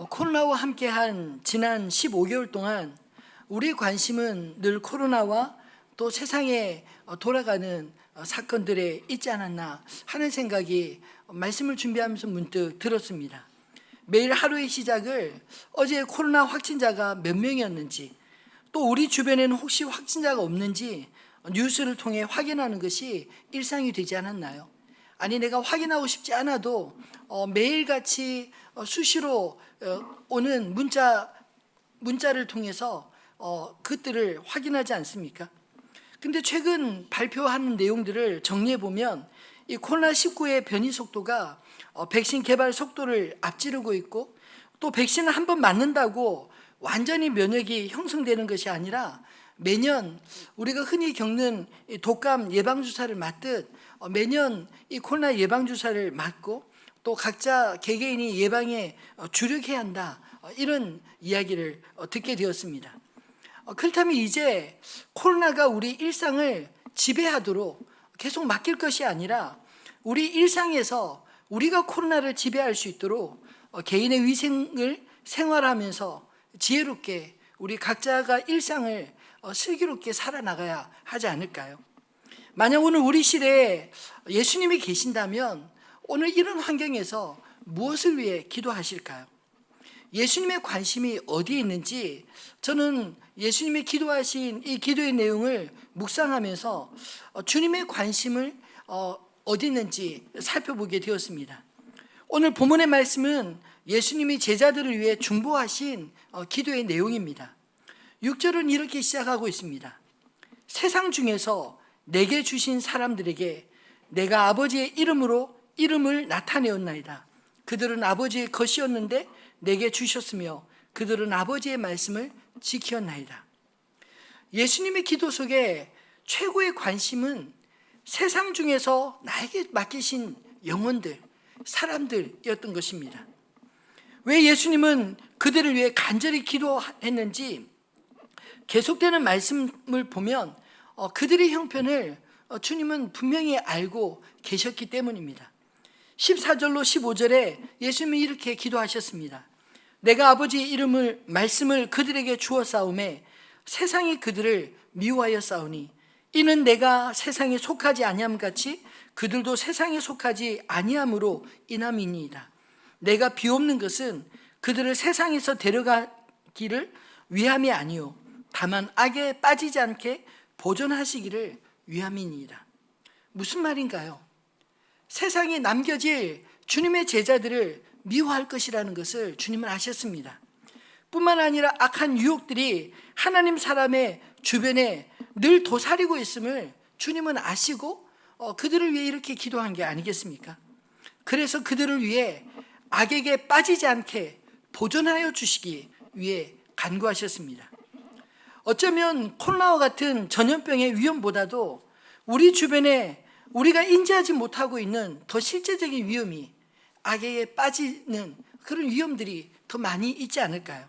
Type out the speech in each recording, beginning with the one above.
코로나와 함께한 지난 15개월 동안 우리 관심은 늘 코로나와 또 세상에 돌아가는 사건들에 있지 않았나 하는 생각이 말씀을 준비하면서 문득 들었습니다. 매일 하루의 시작을 어제 코로나 확진자가 몇 명이었는지, 또 우리 주변에는 혹시 확진자가 없는지 뉴스를 통해 확인하는 것이 일상이 되지 않았나요? 아니, 내가 확인하고 싶지 않아도 매일같이 수시로 오는 문자를 통해서 그것들을 확인하지 않습니까? 근데 최근 발표하는 내용들을 정리해 보면 이 코로나19의 변이 속도가 백신 개발 속도를 앞지르고 있고, 또 백신을 한번 맞는다고 완전히 면역이 형성되는 것이 아니라 매년 우리가 흔히 겪는 독감 예방주사를 맞듯 매년 이 코로나 예방주사를 맞고 또 각자 개개인이 예방에 주력해야 한다, 이런 이야기를 듣게 되었습니다. 그렇다면 이제 코로나가 우리 일상을 지배하도록 계속 맡길 것이 아니라 우리 일상에서 우리가 코로나를 지배할 수 있도록 개인의 위생을 생활하면서 지혜롭게 우리 각자가 일상을 슬기롭게 살아나가야 하지 않을까요? 만약 오늘 우리 시대에 예수님이 계신다면 오늘 이런 환경에서 무엇을 위해 기도하실까요? 예수님의 관심이 어디에 있는지 저는 예수님이 기도하신 이 기도의 내용을 묵상하면서 주님의 관심을 어디 있는지 살펴보게 되었습니다. 오늘 본문의 말씀은 예수님이 제자들을 위해 중보하신 기도의 내용입니다. 6절은 이렇게 시작하고 있습니다. 세상 중에서 내게 주신 사람들에게 내가 아버지의 이름으로 이름을 나타내었나이다. 그들은 아버지의 것이었는데 내게 주셨으며 그들은 아버지의 말씀을 지켰나이다. 예수님의 기도 속에 최고의 관심은 세상 중에서 나에게 맡기신 영혼들, 사람들이었던 것입니다. 왜 예수님은 그들을 위해 간절히 기도했는지 계속되는 말씀을 보면 그들의 형편을 주님은 분명히 알고 계셨기 때문입니다. 14절로 15절에 예수님이 이렇게 기도하셨습니다. 내가 아버지의 이름을 말씀을 그들에게 주었사오매 세상이 그들을 미워하여 싸우니 이는 내가 세상에 속하지 아니함같이 그들도 세상에 속하지 아니함으로 인함이니이다. 내가 비옵는 것은 그들을 세상에서 데려가기를 위함이 아니요 다만 악에 빠지지 않게 보존하시기를 위함이니이다. 무슨 말인가요? 세상에 남겨질 주님의 제자들을 미워할 것이라는 것을 주님은 아셨습니다. 뿐만 아니라 악한 유혹들이 하나님 사람의 주변에 늘 도사리고 있음을 주님은 아시고 그들을 위해 이렇게 기도한 게 아니겠습니까? 그래서 그들을 위해 악에게 빠지지 않게 보존하여 주시기 위해 간구하셨습니다. 어쩌면 코로나와 같은 전염병의 위험보다도 우리 주변에 우리가 인지하지 못하고 있는 더 실제적인 위험이 악에 빠지는 그런 위험들이 더 많이 있지 않을까요?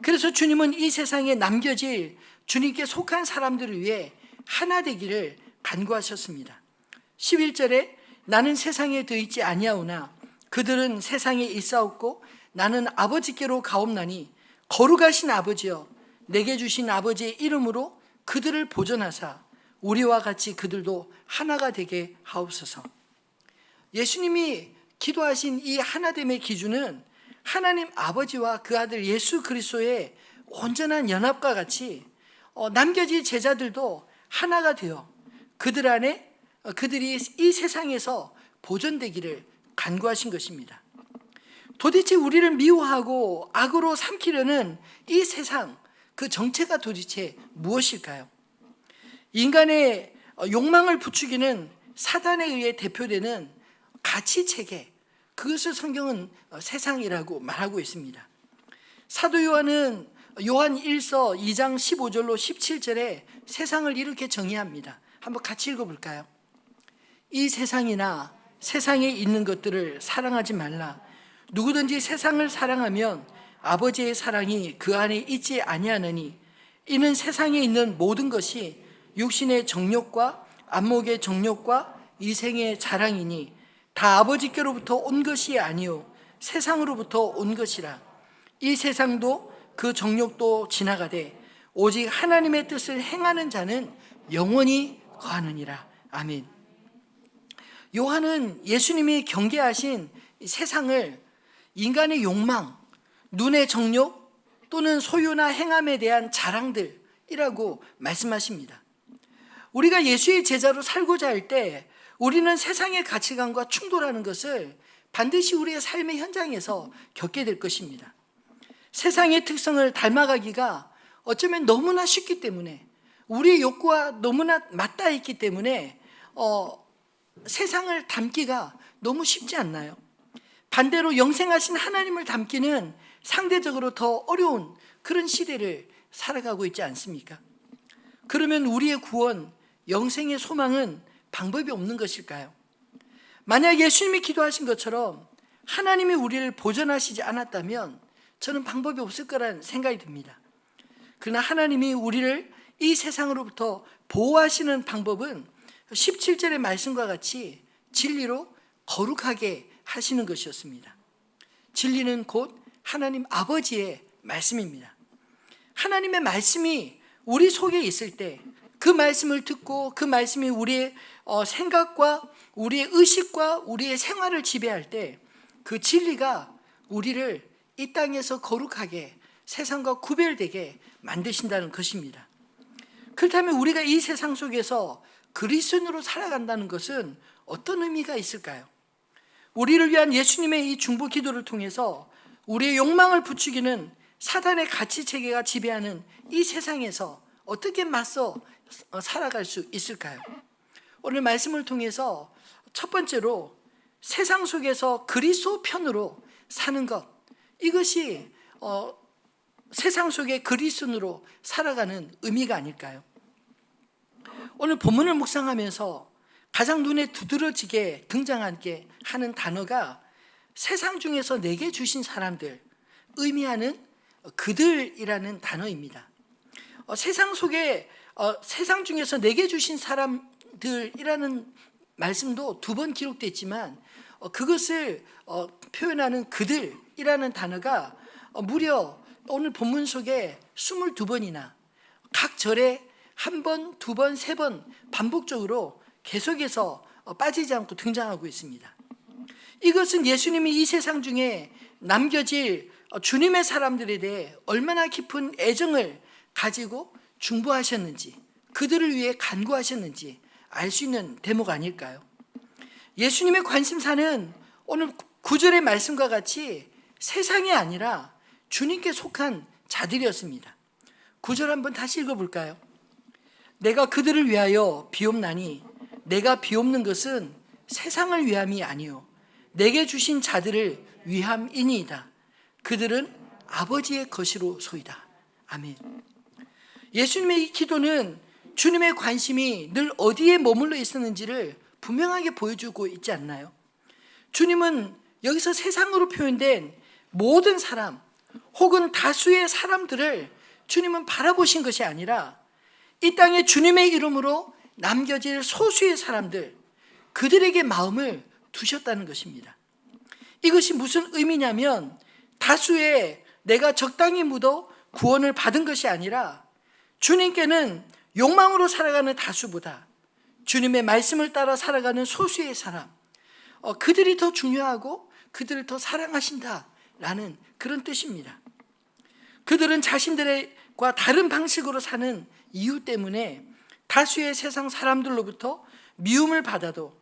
그래서 주님은 이 세상에 남겨질 주님께 속한 사람들을 위해 하나 되기를 간구하셨습니다. 11절에 나는 세상에 더 있지 아니하오나 그들은 세상에 있사옵고 나는 아버지께로 가옵나니 거룩하신 아버지여 내게 주신 아버지의 이름으로 그들을 보존하사 우리와 같이 그들도 하나가 되게 하옵소서. 예수님이 기도하신 이 하나됨의 기준은 하나님 아버지와 그 아들 예수 그리스도의 온전한 연합과 같이 남겨진 제자들도 하나가 되어 그들 안에 그들이 이 세상에서 보존되기를 간구하신 것입니다. 도대체 우리를 미워하고 악으로 삼키려는 이 세상, 그 정체가 도대체 무엇일까요? 인간의 욕망을 부추기는 사단에 의해 대표되는 가치체계, 그것을 성경은 세상이라고 말하고 있습니다. 사도 요한은 요한 1서 2장 15절로 17절에 세상을 이렇게 정의합니다. 한번 같이 읽어볼까요? 이 세상이나 세상에 있는 것들을 사랑하지 말라. 누구든지 세상을 사랑하면 아버지의 사랑이 그 안에 있지 아니하느니 이는 세상에 있는 모든 것이 육신의 정욕과 안목의 정욕과 이생의 자랑이니 다 아버지께로부터 온 것이 아니요 세상으로부터 온 것이라. 이 세상도 그 정욕도 지나가되 오직 하나님의 뜻을 행하는 자는 영원히 거하느니라. 아멘. 요한은 예수님이 경계하신 세상을 인간의 욕망, 눈의 정욕 또는 소유나 행함에 대한 자랑들이라고 말씀하십니다. 우리가 예수의 제자로 살고자 할 때 우리는 세상의 가치관과 충돌하는 것을 반드시 우리의 삶의 현장에서 겪게 될 것입니다. 세상의 특성을 닮아가기가 어쩌면 너무나 쉽기 때문에, 우리의 욕구와 너무나 맞닿아 있기 때문에 세상을 닮기가 너무 쉽지 않나요? 반대로 영생하신 하나님을 닮기는 상대적으로 더 어려운 그런 시대를 살아가고 있지 않습니까? 그러면 우리의 구원, 영생의 소망은 방법이 없는 것일까요? 만약 예수님이 기도하신 것처럼 하나님이 우리를 보존하시지 않았다면 저는 방법이 없을 거란 생각이 듭니다. 그러나 하나님이 우리를 이 세상으로부터 보호하시는 방법은 17절의 말씀과 같이 진리로 거룩하게 하시는 것이었습니다. 진리는 곧 하나님 아버지의 말씀입니다. 하나님의 말씀이 우리 속에 있을 때 그 말씀을 듣고 그 말씀이 우리의 생각과 우리의 의식과 우리의 생활을 지배할 때 그 진리가 우리를 이 땅에서 거룩하게 세상과 구별되게 만드신다는 것입니다. 그렇다면 우리가 이 세상 속에서 그리스도인으로 살아간다는 것은 어떤 의미가 있을까요? 우리를 위한 예수님의 이 중보 기도를 통해서 우리의 욕망을 부추기는 사단의 가치 체계가 지배하는 이 세상에서 어떻게 맞서 살아갈 수 있을까요? 오늘 말씀을 통해서 첫 번째로 세상 속에서 그리스도 편으로 사는 것, 이것이 세상 속의 그리스도인으로 살아가는 의미가 아닐까요? 오늘 본문을 묵상하면서 가장 눈에 두드러지게 등장하게 하는 단어가 세상 중에서 내게 주신 사람들, 의미하는 그들이라는 단어입니다. 세상 속에 세상 중에서 내게 주신 사람들이라는 말씀도 2번 기록되어 있지만 그것을 표현하는 그들이라는 단어가 무려 오늘 본문 속에 22번이나 각 절에 1번, 2번, 3번 반복적으로 계속해서 빠지지 않고 등장하고 있습니다. 이것은 예수님이 이 세상 중에 남겨질 주님의 사람들에 대해 얼마나 깊은 애정을 가지고 중보하셨는지, 그들을 위해 간구하셨는지 알 수 있는 대목 아닐까요? 예수님의 관심사는 오늘 9절의 말씀과 같이 세상이 아니라 주님께 속한 자들이었습니다. 9절 한번 다시 읽어볼까요? 내가 그들을 위하여 비옵나니 내가 비옵는 것은 세상을 위함이 아니요 내게 주신 자들을 위함이니이다. 그들은 아버지의 것이로소이다. 아멘. 예수님의 이 기도는 주님의 관심이 늘 어디에 머물러 있었는지를 분명하게 보여주고 있지 않나요? 주님은 여기서 세상으로 표현된 모든 사람 혹은 다수의 사람들을 주님은 바라보신 것이 아니라 이 땅에 주님의 이름으로 남겨질 소수의 사람들, 그들에게 마음을 두셨다는 것입니다. 이것이 무슨 의미냐면 다수의 내가 적당히 묻어 구원을 받은 것이 아니라 주님께는 욕망으로 살아가는 다수보다 주님의 말씀을 따라 살아가는 소수의 사람, 그들이 더 중요하고 그들을 더 사랑하신다라는 그런 뜻입니다. 그들은 자신들과 다른 방식으로 사는 이유 때문에 다수의 세상 사람들로부터 미움을 받아도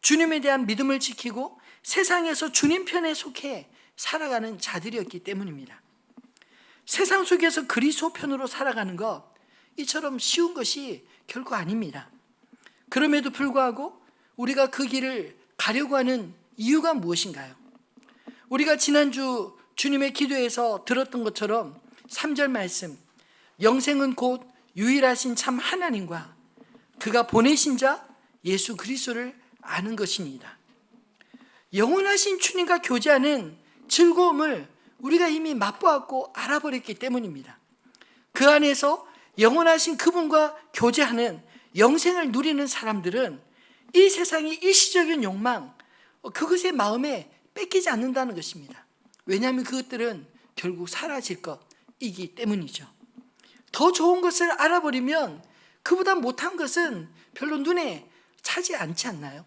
주님에 대한 믿음을 지키고 세상에서 주님 편에 속해 살아가는 자들이었기 때문입니다. 세상 속에서 그리스도 편으로 살아가는 것, 이처럼 쉬운 것이 결코 아닙니다. 그럼에도 불구하고 우리가 그 길을 가려고 하는 이유가 무엇인가요? 우리가 지난주 주님의 기도에서 들었던 것처럼 3절 말씀, 영생은 곧 유일하신 참 하나님과 그가 보내신 자 예수 그리스도를 아는 것입니다. 영원하신 주님과 교제하는 즐거움을 우리가 이미 맛보았고 알아버렸기 때문입니다. 그 안에서 영원하신 그분과 교제하는 영생을 누리는 사람들은 이 세상의 일시적인 욕망, 그것의 마음에 뺏기지 않는다는 것입니다. 왜냐하면 그것들은 결국 사라질 것이기 때문이죠. 더 좋은 것을 알아버리면 그보다 못한 것은 별로 눈에 차지 않지 않나요?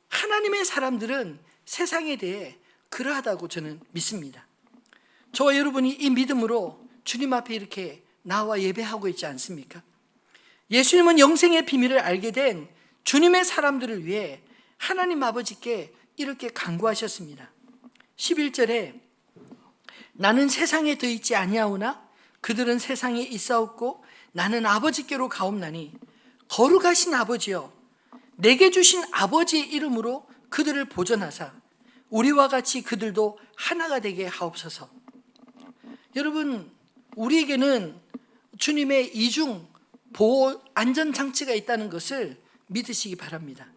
하나님의 사람들은 세상에 대해 그러하다고 저는 믿습니다. 저와 여러분이 이 믿음으로 주님 앞에 이렇게 나와 예배하고 있지 않습니까? 예수님은 영생의 비밀을 알게 된 주님의 사람들을 위해 하나님 아버지께 이렇게 간구하셨습니다. 11절에 나는 세상에 더 있지 아니하오나 그들은 세상에 있사옵고 나는 아버지께로 가옵나니 거룩하신 아버지여 내게 주신 아버지의 이름으로 그들을 보존하사 우리와 같이 그들도 하나가 되게 하옵소서. 여러분, 우리에게는 주님의 이중 보호 안전장치가 있다는 것을 믿으시기 바랍니다.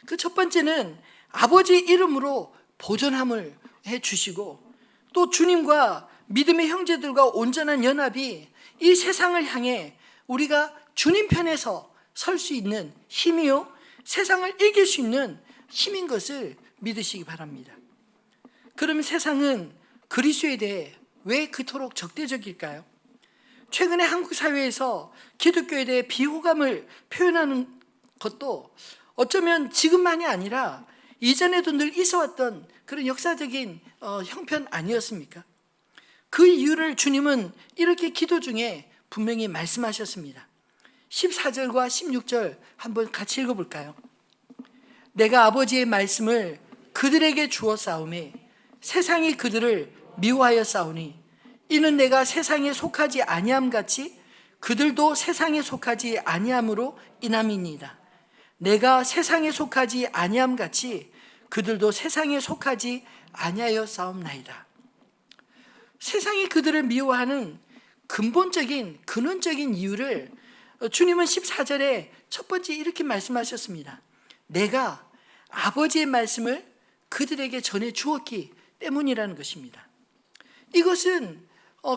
그 첫 번째는 아버지의 이름으로 보존함을 해주시고, 또 주님과 믿음의 형제들과 온전한 연합이 이 세상을 향해 우리가 주님 편에서 설 수 있는 힘이요 세상을 이길 수 있는 힘인 것을 믿으시기 바랍니다. 그러면 세상은 그리스도에 대해 왜 그토록 적대적일까요? 최근에 한국 사회에서 기독교에 대해 비호감을 표현하는 것도 어쩌면 지금만이 아니라 이전에도 늘 있어왔던 그런 역사적인 형편 아니었습니까? 그 이유를 주님은 이렇게 기도 중에 분명히 말씀하셨습니다. 14절과 16절 한번 같이 읽어볼까요? 내가 아버지의 말씀을 그들에게 주었사오매 세상이 그들을 미워하여 싸우니 이는 내가 세상에 속하지 아니함 같이 그들도 세상에 속하지 아니함으로 인함이니이다. 내가 세상에 속하지 아니함 같이 그들도 세상에 속하지 아니하여 싸움나이다. 세상이 그들을 미워하는 근본적인 근원적인 이유를 주님은 14절에 첫 번째 이렇게 말씀하셨습니다. 내가 아버지의 말씀을 그들에게 전해 주었기 때문이라는 것입니다. 이것은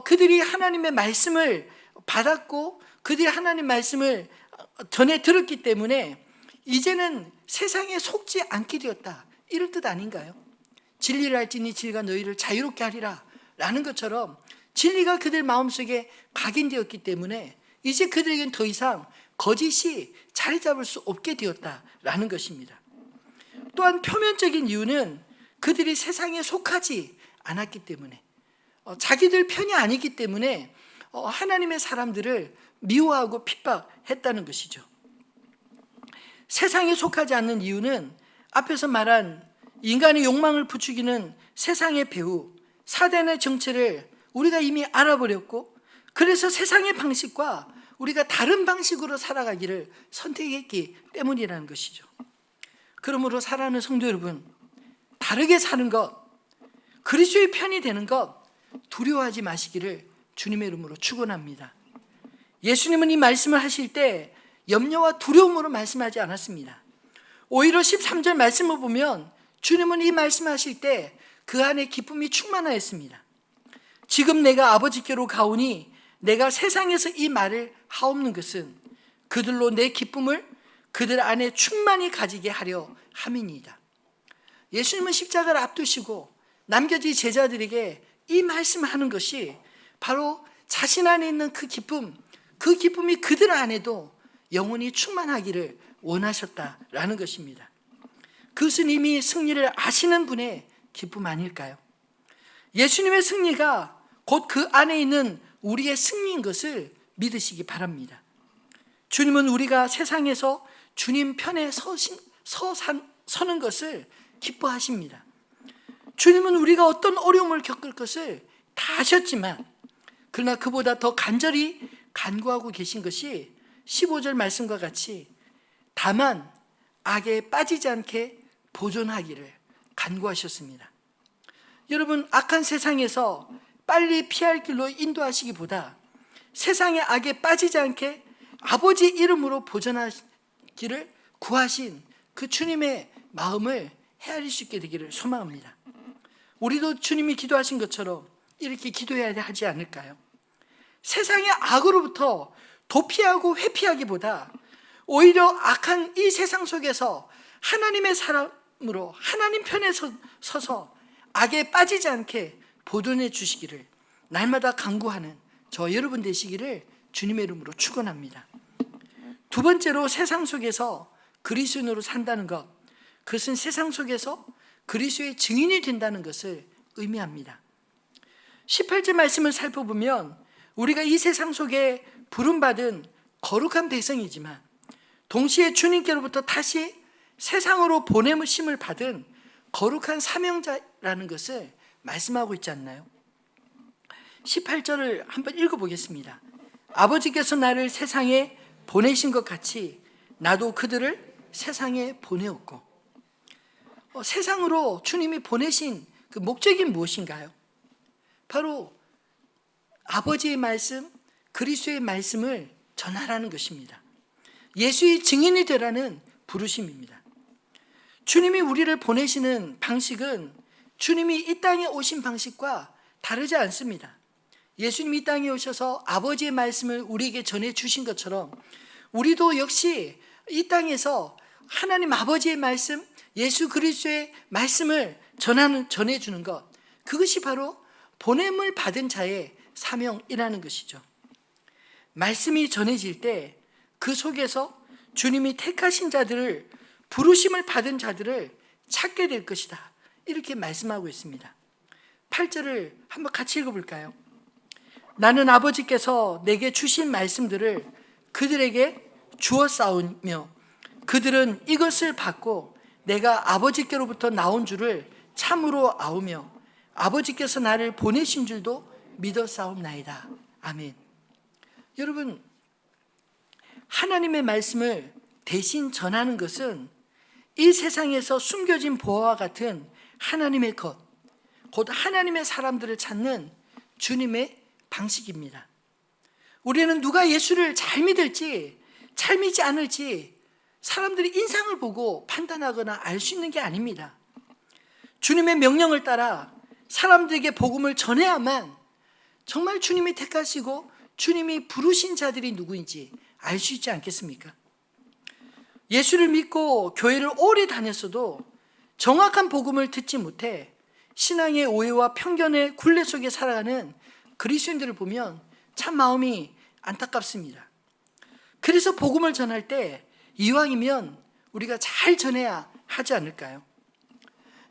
그들이 하나님의 말씀을 받았고 그들이 하나님 말씀을 전해 들었기 때문에 이제는 세상에 속지 않게 되었다, 이런 뜻 아닌가요? 진리를 알지니 진리가 너희를 자유롭게 하리라 라는 것처럼 진리가 그들 마음속에 각인되었기 때문에 이제 그들에게는 더 이상 거짓이 자리 잡을 수 없게 되었다라는 것입니다. 또한 표면적인 이유는 그들이 세상에 속하지 않았기 때문에, 자기들 편이 아니기 때문에 하나님의 사람들을 미워하고 핍박했다는 것이죠. 세상에 속하지 않는 이유는 앞에서 말한 인간의 욕망을 부추기는 세상의 배후, 사단의 정체를 우리가 이미 알아버렸고, 그래서 세상의 방식과 우리가 다른 방식으로 살아가기를 선택했기 때문이라는 것이죠. 그러므로 사랑하는 성도 여러분, 다르게 사는 것, 그리스도의 편이 되는 것 두려워하지 마시기를 주님의 이름으로 축원합니다. 예수님은 이 말씀을 하실 때 염려와 두려움으로 말씀하지 않았습니다. 오히려 13절 말씀을 보면 주님은 이 말씀하실 때 그 안에 기쁨이 충만하였습니다. 지금 내가 아버지께로 가오니 내가 세상에서 이 말을 하옵는 것은 그들로 내 기쁨을 그들 안에 충만히 가지게 하려 함이니이다. 예수님은 십자가를 앞두시고 남겨진 제자들에게 이 말씀을 하는 것이 바로 자신 안에 있는 그 기쁨이 그들 안에도 영원히 충만하기를 원하셨다라는 것입니다. 그것은 이미 승리를 아시는 분의 기쁨 아닐까요? 예수님의 승리가 곧 그 안에 있는 우리의 승리인 것을 믿으시기 바랍니다. 주님은 우리가 세상에서 주님 편에 서는 것을 기뻐하십니다. 주님은 우리가 어떤 어려움을 겪을 것을 다 아셨지만, 그러나 그보다 더 간절히 간구하고 계신 것이 15절 말씀과 같이 다만 악에 빠지지 않게 보존하기를 간구하셨습니다. 여러분, 악한 세상에서 빨리 피할 길로 인도하시기보다 세상의 악에 빠지지 않게 아버지 이름으로 보존하기를 구하신 그 주님의 마음을 헤아릴 수 있게 되기를 소망합니다. 우리도 주님이 기도하신 것처럼 이렇게 기도해야 하지 않을까요? 세상의 악으로부터 도피하고 회피하기보다 오히려 악한 이 세상 속에서 하나님의 사람으로 하나님 편에 서서 악에 빠지지 않게 보존해 주시기를 날마다 간구하는 저 여러분 되시기를 주님의 이름으로 축원합니다. 두 번째로 세상 속에서 그리스도인으로 산다는 것, 그것은 세상 속에서 그리스도의 증인이 된다는 것을 의미합니다. 18절 말씀을 살펴보면 우리가 이 세상 속에 부름받은 거룩한 백성이지만 동시에 주님께로부터 다시 세상으로 보내심을 받은 거룩한 사명자라는 것을 말씀하고 있지 않나요? 18절을 한번 읽어보겠습니다. 아버지께서 나를 세상에 보내신 것 같이 나도 그들을 세상에 보내었고, 세상으로 주님이 보내신 그 목적이 무엇인가요? 바로 아버지의 말씀, 그리스도의 말씀을 전하라는 것입니다. 예수의 증인이 되라는 부르심입니다. 주님이 우리를 보내시는 방식은 주님이 이 땅에 오신 방식과 다르지 않습니다. 예수님이 이 땅에 오셔서 아버지의 말씀을 우리에게 전해주신 것처럼 우리도 역시 이 땅에서 하나님 아버지의 말씀, 예수 그리스도의 말씀을 전해주는 것, 그것이 바로 보냄을 받은 자의 사명이라는 것이죠. 말씀이 전해질 때 그 속에서 주님이 택하신 자들을, 부르심을 받은 자들을 찾게 될 것이다, 이렇게 말씀하고 있습니다. 8절을 한번 같이 읽어볼까요? 나는 아버지께서 내게 주신 말씀들을 그들에게 주었사오며 그들은 이것을 받고 내가 아버지께로부터 나온 줄을 참으로 아오며 아버지께서 나를 보내신 줄도 믿었사옵나이다. 아멘. 여러분, 하나님의 말씀을 대신 전하는 것은 이 세상에서 숨겨진 보화와 같은 하나님의 것, 곧 하나님의 사람들을 찾는 주님의 방식입니다. 우리는 누가 예수를 잘 믿을지 잘 믿지 않을지 사람들이 인상을 보고 판단하거나 알 수 있는 게 아닙니다. 주님의 명령을 따라 사람들에게 복음을 전해야만 정말 주님이 택하시고 주님이 부르신 자들이 누구인지 알 수 있지 않겠습니까? 예수를 믿고 교회를 오래 다녔어도 정확한 복음을 듣지 못해 신앙의 오해와 편견의 굴레 속에 살아가는 그리스도인들을 보면 참 마음이 안타깝습니다. 그래서 복음을 전할 때 이왕이면 우리가 잘 전해야 하지 않을까요?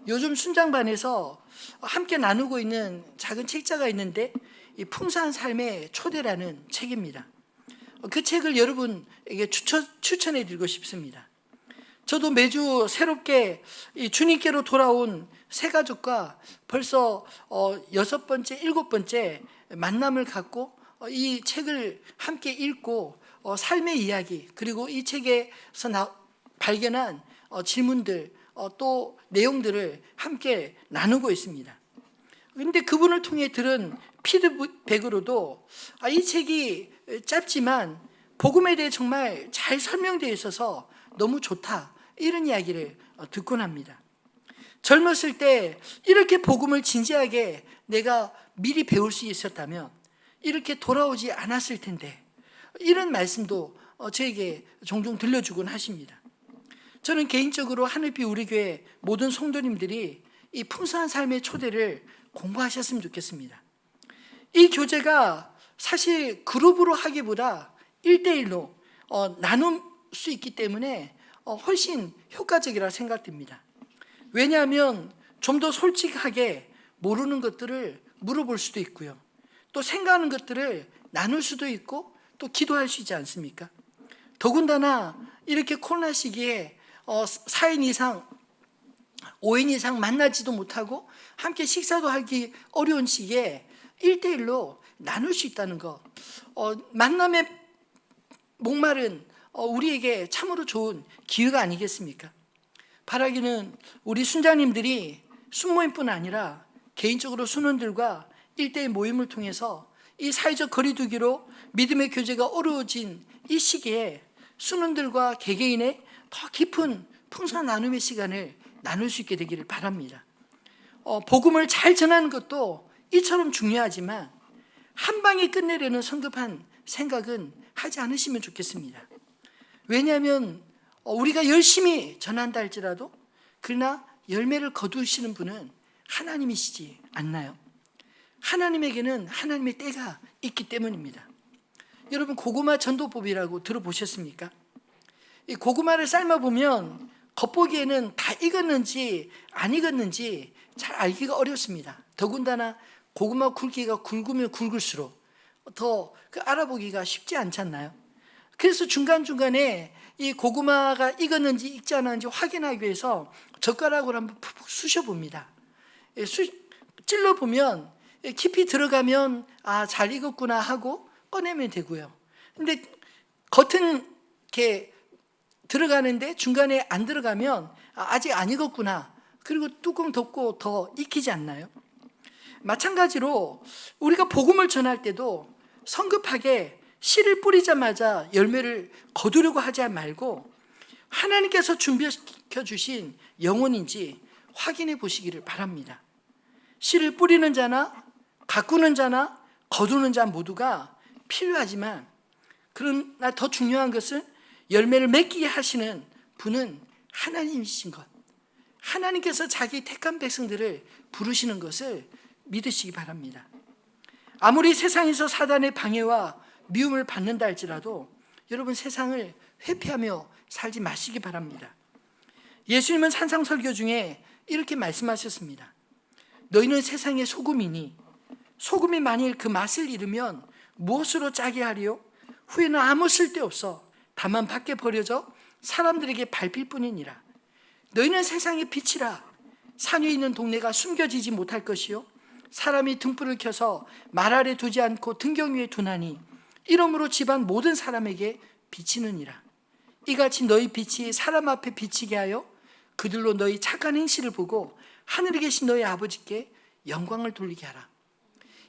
요즘 순장반에서 함께 나누고 있는 작은 책자가 있는데 이 풍성한 삶의 초대라는 책입니다. 그 책을 여러분에게 추천해 드리고 싶습니다. 저도 매주 새롭게 이 주님께로 돌아온 새 가족과 벌써 6번째, 7번째 만남을 갖고 이 책을 함께 읽고 삶의 이야기, 그리고 이 책에서 발견한 질문들, 또 내용들을 함께 나누고 있습니다. 그런데 그분을 통해 들은 피드백으로도 이 책이 짧지만 복음에 대해 정말 잘 설명되어 있어서 너무 좋다, 이런 이야기를 듣곤 합니다. 젊었을 때 이렇게 복음을 진지하게 내가 미리 배울 수 있었다면 이렇게 돌아오지 않았을 텐데, 이런 말씀도 저에게 종종 들려주곤 하십니다. 저는 개인적으로 하늘빛 우리 교회 모든 성도님들이 이 풍성한 삶의 초대를 공부하셨으면 좋겠습니다. 이 교재가 사실 그룹으로 하기보다 1대1로 나눌 수 있기 때문에 훨씬 효과적이라 생각됩니다. 왜냐하면 좀 더 솔직하게 모르는 것들을 물어볼 수도 있고요, 또 생각하는 것들을 나눌 수도 있고 또 기도할 수 있지 않습니까? 더군다나 이렇게 코로나 시기에 4인 이상 5인 이상 만나지도 못하고 함께 식사도 하기 어려운 시기에 1대1로 나눌 수 있다는 것, 만남의 목말은 우리에게 참으로 좋은 기회가 아니겠습니까? 바라기는 우리 순장님들이 순모임뿐 아니라 개인적으로 순원들과 1대1 모임을 통해서 이 사회적 거리두기로 믿음의 교제가 어려워진 이 시기에 순원들과 개개인의 더 깊은 풍성한 나눔의 시간을 나눌 수 있게 되기를 바랍니다. 복음을 잘 전하는 것도 이처럼 중요하지만 한 방에 끝내려는 성급한 생각은 하지 않으시면 좋겠습니다. 왜냐하면 우리가 열심히 전한다 할지라도 그러나 열매를 거두시는 분은 하나님이시지 않나요? 하나님에게는 하나님의 때가 있기 때문입니다. 여러분, 고구마 전도법이라고 들어보셨습니까? 이 고구마를 삶아보면 겉보기에는 다 익었는지 안 익었는지 잘 알기가 어렵습니다. 더군다나 고구마 굵기가 굵으면 굵을수록 더 알아보기가 쉽지 않지 않나요? 그래서 중간중간에 이 고구마가 익었는지 익지 않았는지 확인하기 위해서 젓가락으로 한번 푹푹 쑤셔봅니다. 찔러보면 깊이 들어가면 잘 익었구나 하고 꺼내면 되고요. 근데 겉은 이렇게 들어가는데 중간에 안 들어가면 아직 안 익었구나. 그리고 뚜껑 덮고 더 익히지 않나요? 마찬가지로 우리가 복음을 전할 때도 성급하게 씨를 뿌리자마자 열매를 거두려고 하지 말고 하나님께서 준비시켜 주신 영혼인지 확인해 보시기를 바랍니다. 씨를 뿌리는 자나 가꾸는 자나 거두는 자 모두가 필요하지만, 그러나 더 중요한 것은 열매를 맺게 하시는 분은 하나님이신 것, 하나님께서 자기 택한 백성들을 부르시는 것을 믿으시기 바랍니다. 아무리 세상에서 사단의 방해와 미움을 받는다 할지라도 여러분, 세상을 회피하며 살지 마시기 바랍니다. 예수님은 산상설교 중에 이렇게 말씀하셨습니다. 너희는 세상의 소금이니 소금이 만일 그 맛을 잃으면 무엇으로 짜게 하리요? 후에는 아무 쓸데없어 다만 밖에 버려져 사람들에게 밟힐 뿐이니라. 너희는 세상의 빛이라. 산 위에 있는 동네가 숨겨지지 못할 것이요 사람이 등불을 켜서 말 아래 두지 않고 등경 위에 두나니 이러므로 집안 모든 사람에게 비치느니라. 이같이 너희 빛이 사람 앞에 비치게 하여 그들로 너희 착한 행실을 보고 하늘에 계신 너희 아버지께 영광을 돌리게 하라.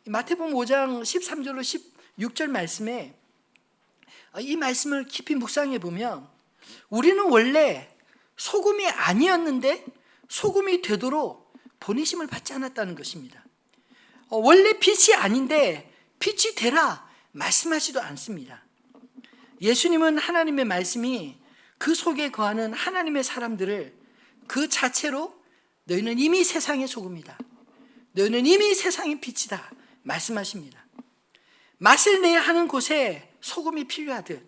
마태복음 5장 13절로 16절 말씀에 이 말씀을 깊이 묵상해 보면 우리는 원래 소금이 아니었는데 소금이 되도록 보내심을 받지 않았다는 것입니다. 원래 빛이 아닌데 빛이 되라 말씀하지도 않습니다. 예수님은 하나님의 말씀이 그 속에 거하는 하나님의 사람들을 그 자체로 너희는 이미 세상의 소금이다, 너희는 이미 세상의 빛이다 말씀하십니다. 맛을 내야 하는 곳에 소금이 필요하듯,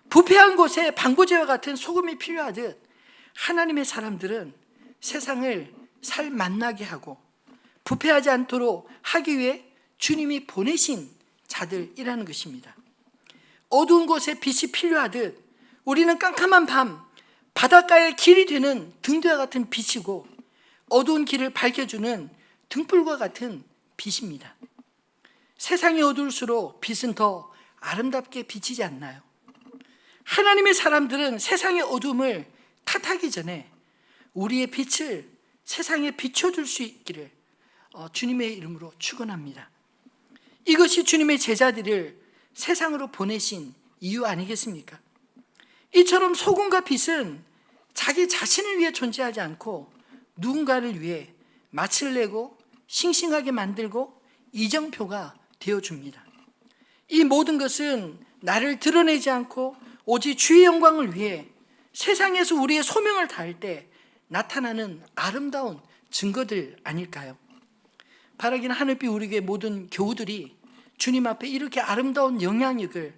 부패한 곳에 방부제와 같은 소금이 필요하듯 하나님의 사람들은 세상을 살 만나게 하고 부패하지 않도록 하기 위해 주님이 보내신 자들이라는 것입니다. 어두운 곳에 빛이 필요하듯 우리는 깜깜한 밤 바닷가의 길이 되는 등대와 같은 빛이고 어두운 길을 밝혀주는 등불과 같은 빛입니다. 세상이 어두울수록 빛은 더 아름답게 비치지 않나요? 하나님의 사람들은 세상의 어둠을 탓하기 전에 우리의 빛을 세상에 비춰줄 수 있기를 주님의 이름으로 축원합니다. 이것이 주님의 제자들을 세상으로 보내신 이유 아니겠습니까? 이처럼 소금과 빛은 자기 자신을 위해 존재하지 않고 누군가를 위해 맛을 내고 싱싱하게 만들고 이정표가 되어줍니다. 이 모든 것은 나를 드러내지 않고 오직 주의 영광을 위해 세상에서 우리의 소명을 다할 때 나타나는 아름다운 증거들 아닐까요? 바라기는 하늘빛 우리 교회 모든 교우들이 주님 앞에 이렇게 아름다운 영향력을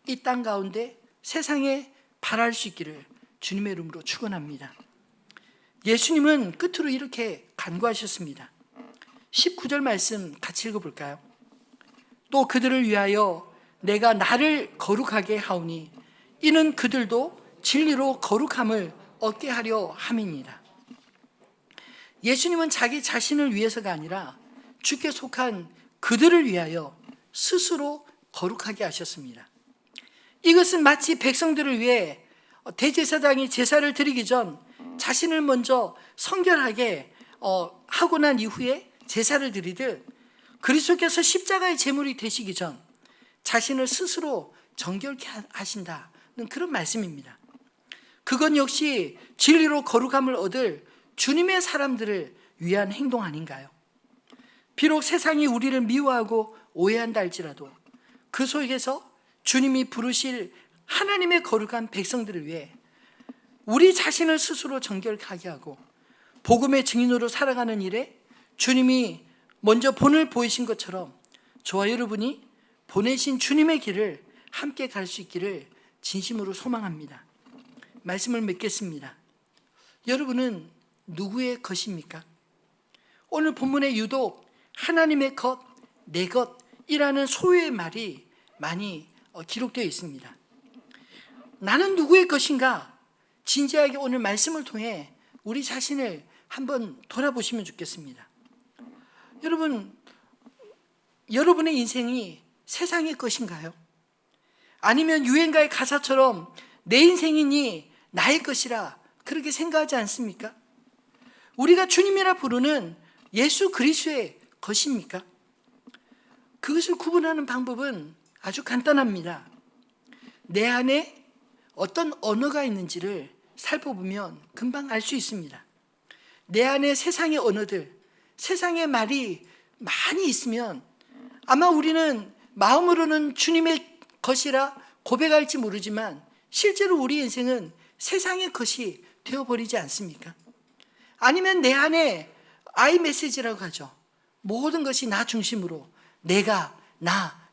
이 땅 가운데 세상에 발할 수 있기를 주님의 이름으로 축원합니다. 예수님은 끝으로 이렇게 간구하셨습니다. 19절 말씀 같이 읽어볼까요? 또 그들을 위하여 내가 나를 거룩하게 하오니 이는 그들도 진리로 거룩함을 얻게 하려 함이니라. 예수님은 자기 자신을 위해서가 아니라 주께 속한 그들을 위하여 스스로 거룩하게 하셨습니다. 이것은 마치 백성들을 위해 대제사장이 제사를 드리기 전 자신을 먼저 성결하게 하고 난 이후에 제사를 드리듯 그리스도께서 십자가의 제물이 되시기 전 자신을 스스로 정결케 하신다는 그런 말씀입니다. 그건 역시 진리로 거룩함을 얻을 주님의 사람들을 위한 행동 아닌가요? 비록 세상이 우리를 미워하고 오해한다 할지라도 그 속에서 주님이 부르실 하나님의 거룩한 백성들을 위해 우리 자신을 스스로 정결하게 하고 복음의 증인으로 살아가는 일에 주님이 먼저 본을 보이신 것처럼 저와 여러분이 보내신 주님의 길을 함께 갈 수 있기를 진심으로 소망합니다. 말씀을 맺겠습니다. 여러분은 누구의 것입니까? 오늘 본문에 유독 하나님의 것, 내 것이라는 소유의 말이 많이 기록되어 있습니다. 나는 누구의 것인가? 진지하게 오늘 말씀을 통해 우리 자신을 한번 돌아보시면 좋겠습니다. 여러분의 인생이 세상의 것인가요? 아니면 유행가의 가사처럼 내 인생이니 나의 것이라 그렇게 생각하지 않습니까? 우리가 주님이라 부르는 예수 그리스도의 것입니까? 그것을 구분하는 방법은 아주 간단합니다. 내 안에 어떤 언어가 있는지를 살펴보면 금방 알 수 있습니다. 내 안에 세상의 언어들, 세상의 말이 많이 있으면 아마 우리는 마음으로는 주님의 것이라 고백할지 모르지만 실제로 우리 인생은 세상의 것이 되어버리지 않습니까? 아니면 내 안에 I 메시지라고 하죠. 모든 것이 나 중심으로 내가, 나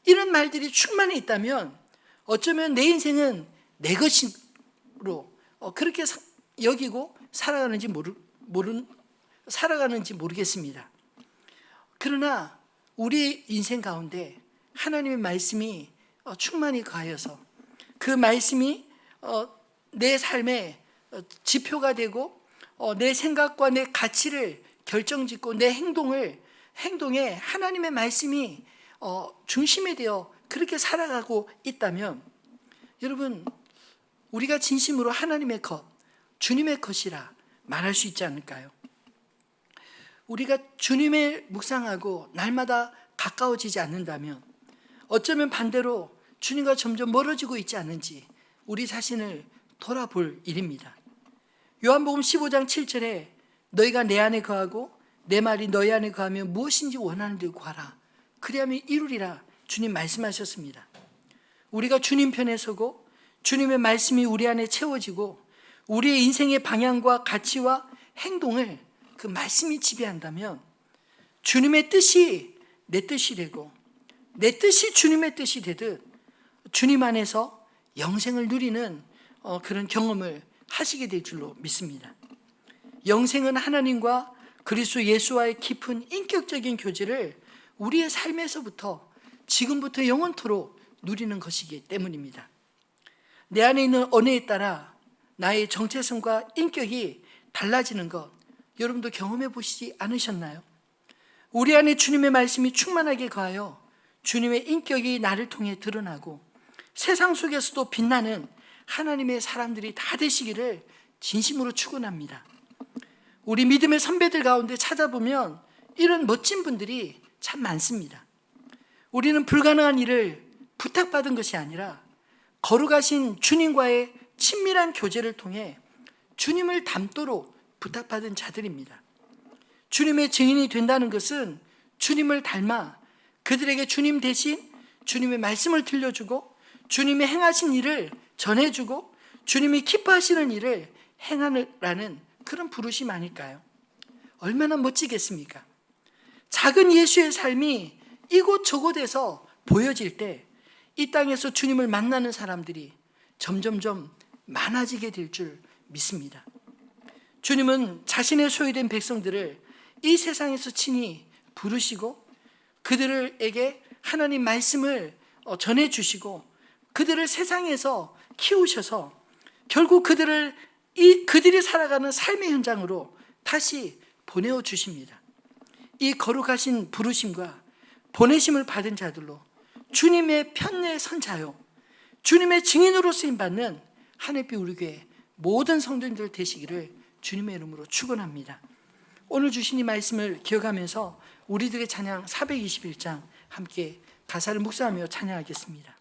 이런 말들이 충만해 있다면 어쩌면 내 인생은 내 것으로 그렇게 여기고 살아가는지 모르겠습니다. 그러나 우리 인생 가운데 하나님의 말씀이 충만히 가하여서 그 말씀이 내 삶의 지표가 되고 내 생각과 내 가치를 결정짓고 내 행동에 하나님의 말씀이 중심이 되어 그렇게 살아가고 있다면 여러분 우리가 진심으로 하나님의 것, 주님의 것이라 말할 수 있지 않을까요? 우리가 주님을 묵상하고 날마다 가까워지지 않는다면 어쩌면 반대로 주님과 점점 멀어지고 있지 않은지 우리 자신을 돌아볼 일입니다. 요한복음 15장 7절에 너희가 내 안에 거하고 내 말이 너희 안에 거하면 무엇인지 원하는 대로 구하라. 그리하면 이루리라 주님 말씀하셨습니다. 우리가 주님 편에 서고 주님의 말씀이 우리 안에 채워지고 우리의 인생의 방향과 가치와 행동을 그 말씀이 지배한다면 주님의 뜻이 내 뜻이 되고 내 뜻이 주님의 뜻이 되듯 주님 안에서 영생을 누리는 그런 경험을 하시게 될 줄로 믿습니다. 영생은 하나님과 그리스도 예수와의 깊은 인격적인 교제를 우리의 삶에서부터 지금부터 영원토록 누리는 것이기 때문입니다. 내 안에 있는 언어에 따라 나의 정체성과 인격이 달라지는 것 여러분도 경험해 보시지 않으셨나요? 우리 안에 주님의 말씀이 충만하게 거하여 주님의 인격이 나를 통해 드러나고 세상 속에서도 빛나는 하나님의 사람들이 다 되시기를 진심으로 축원합니다. 우리 믿음의 선배들 가운데 찾아보면 이런 멋진 분들이 참 많습니다. 우리는 불가능한 일을 부탁받은 것이 아니라 거룩하신 주님과의 친밀한 교제를 통해 주님을 닮도록 부탁받은 자들입니다. 주님의 증인이 된다는 것은 주님을 닮아 그들에게 주님 대신 주님의 말씀을 들려주고 주님의 행하신 일을 전해주고 주님이 기뻐하시는 일을 행하라는 그런 부르심 아닐까요? 얼마나 멋지겠습니까? 작은 예수의 삶이 이곳저곳에서 보여질 때 이 땅에서 주님을 만나는 사람들이 점점점 많아지게 될 줄 믿습니다. 주님은 자신의 소유된 백성들을 이 세상에서 친히 부르시고 그들에게 하나님 말씀을 전해주시고 그들을 세상에서 키우셔서 결국 그들이 살아가는 삶의 현장으로 다시 보내어 주십니다. 이 거룩하신 부르심과 보내심을 받은 자들로 주님의 편에 선 자요 주님의 증인으로 쓰임받는 하늘빛 우리 교회 모든 성도님들 되시기를 주님의 이름으로 축원합니다. 오늘 주신 이 말씀을 기억하면서 우리들의 찬양 421장 함께 가사를 묵상하며 찬양하겠습니다.